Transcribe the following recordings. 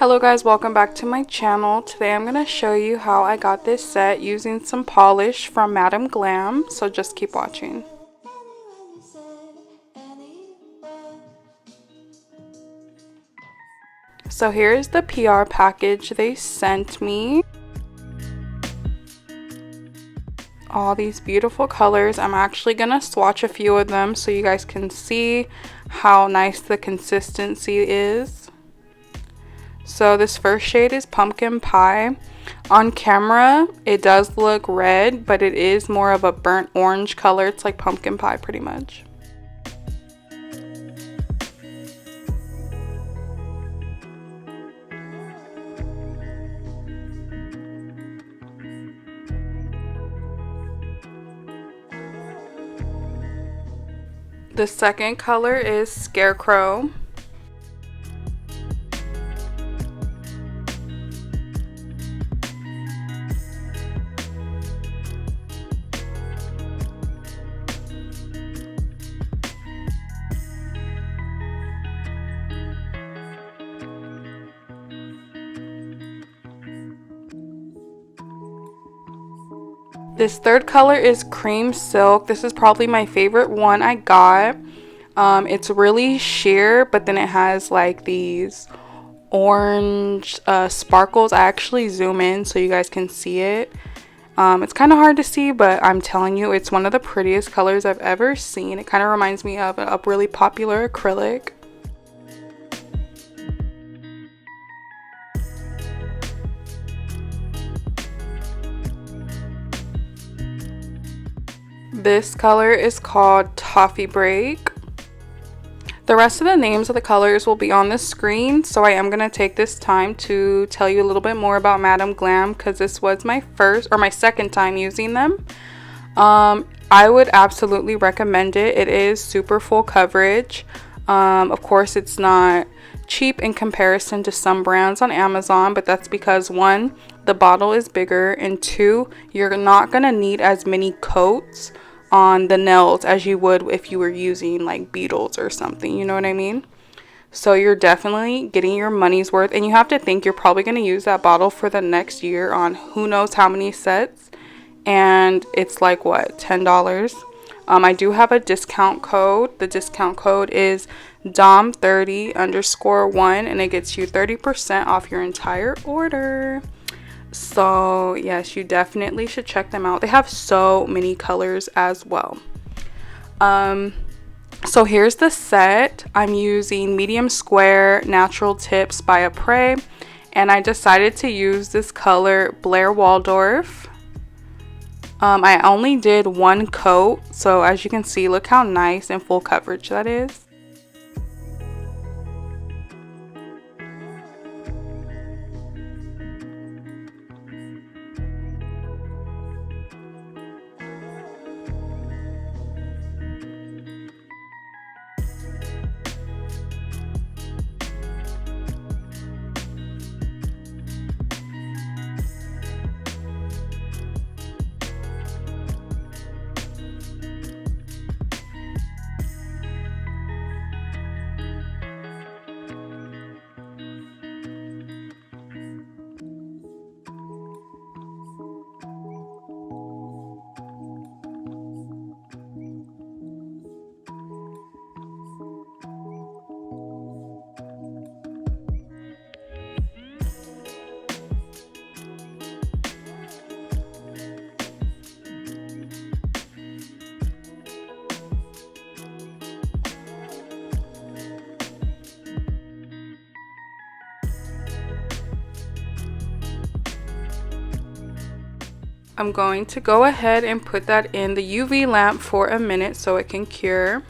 Hello guys, welcome back to my channel. Today I'm going to show you how I got this set using some polish from Madam Glam, so just keep watching. So here's the PR package they sent me. All these beautiful colors. I'm actually going to swatch a few of them so you guys can see how nice the consistency is. So this first shade is Pumpkin Pie. On camera, it does look red, but it is more of a burnt orange color. It's like pumpkin pie pretty much. The second color is Scarecrow. This third color is Cream Silk. This is probably my favorite one I got. It's really sheer, but then it has like these orange sparkles. I actually zoom in so you guys can see it. It's kind of hard to see, but I'm telling you, it's one of the prettiest colors I've ever seen. It kind of reminds me of a really popular acrylic. This color is called Toffee Break. The rest of the names of the colors will be on the screen, so I am going to take this time to tell you a little bit more about Madam Glam because this was my first or my second time using them. I would absolutely recommend it. It is super full coverage. Of course, it's not cheap in comparison to some brands on Amazon, but that's because one, the bottle is bigger, and two, you're not going to need as many coats on the nails as you would if you were using like Beetles or something, you know what I mean? So you're definitely getting your money's worth, and you have to think you're probably going to use that bottle for the next year on who knows how many sets, and it's like what, $10. I do have a discount code. The discount code is DOM30_1 and it gets you 30% off your entire order. So yes, you definitely should check them out. They have so many colors as well. So here's the set. I'm using medium square natural tips by Apres, and I decided to use this color Blair Waldorf. I only did one coat, so as you can see, look how nice and full coverage that is. I'm going to go ahead and put that in the UV lamp for a minute so it can cure.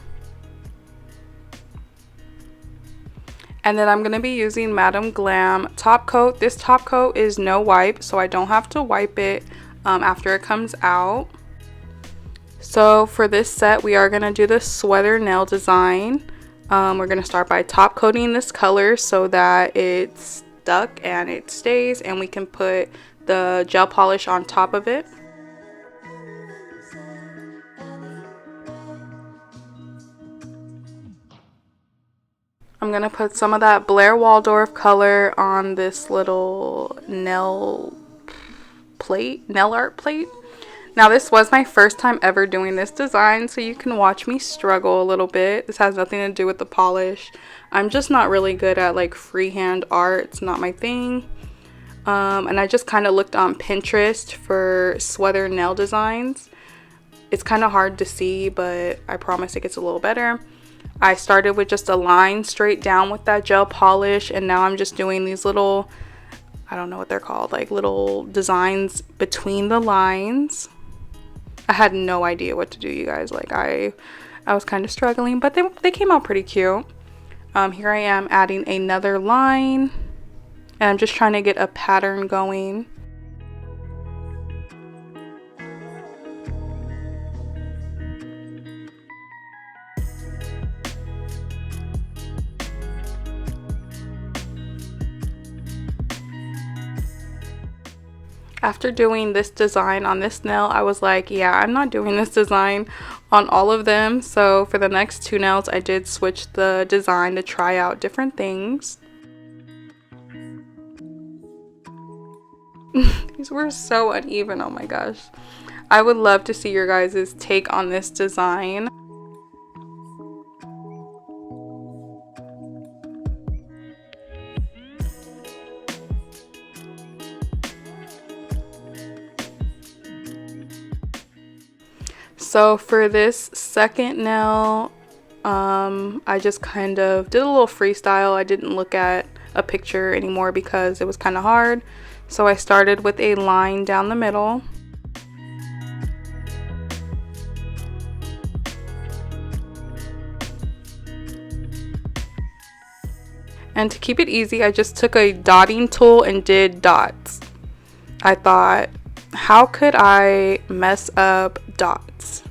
And then I'm going to be using Madam Glam top coat. This top coat is no wipe, so I don't have to wipe it after it comes out. So for this set, we are going to do the sweater nail design. We're going to start by top coating this color so that it's stuck and it stays, and we can put the gel polish on top of it. I'm gonna put some of that Blair Waldorf color on this little nail art plate. Now this was my first time ever doing this design, so you can watch me struggle a little bit. This has nothing to do with the polish. I'm just not really good at like freehand art. It's not my thing. And I just kind of looked on Pinterest for sweater nail designs. It's kind of hard to see, but I promise it gets a little better. I started with just a line straight down with that gel polish, and now I'm just doing these little, I don't know what they're called, like little designs between the lines. I had no idea what to do, you guys. Like I was kind of struggling, but they came out pretty cute. Here I am adding another line, and I'm just trying to get a pattern going. After doing this design on this nail, I was like, yeah, I'm not doing this design on all of them. So for the next 2 nails, I did switch the design to try out different things. These were so uneven, oh my gosh. I would love to see your guys' take on this design. So for this second nail, I just kind of did a little freestyle. I didn't look at a picture anymore because it was kind of hard. So I started with a line down the middle. And to keep it easy, I just took a dotting tool and did dots. I thought, how could I mess up dots?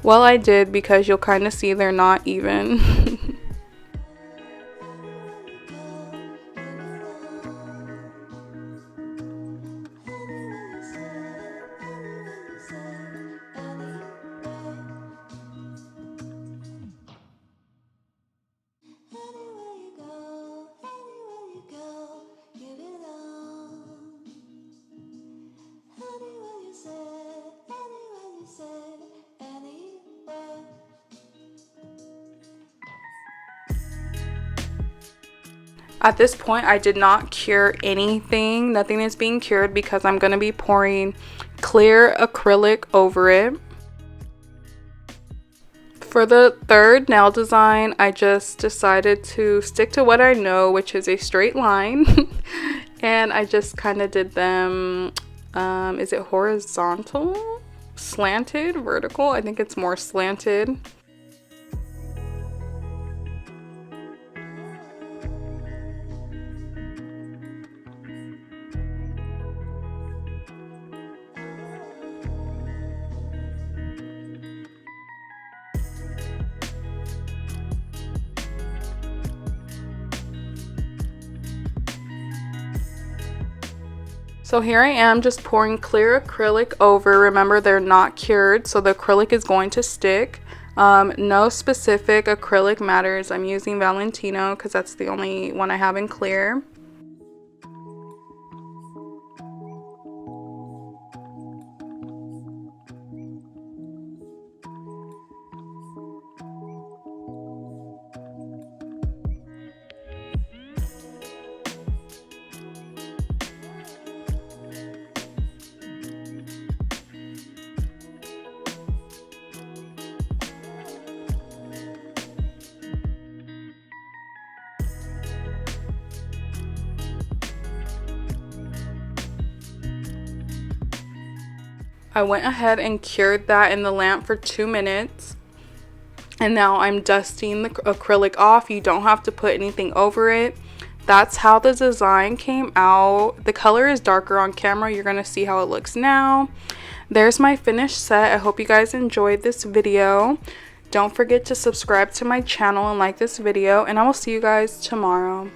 Well, I did, because you'll kind of see they're not even. At this point, I did not cure anything. Nothing is being cured because I'm going to be pouring clear acrylic over it. For the third nail design, I just decided to stick to what I know, which is a straight line. And I just kind of did them, is it horizontal? Slanted? Vertical? I think it's more slanted. So here I am just pouring clear acrylic over. Remember, they're not cured, so the acrylic is going to stick. No specific acrylic matters. I'm using Valentino because that's the only one I have in clear. I went ahead and cured that in the lamp for 2 minutes. And now I'm dusting the acrylic off. You don't have to put anything over it. That's how the design came out. The color is darker on camera. You're going to see how it looks now. There's my finished set. I hope you guys enjoyed this video. Don't forget to subscribe to my channel and like this video. And I will see you guys tomorrow.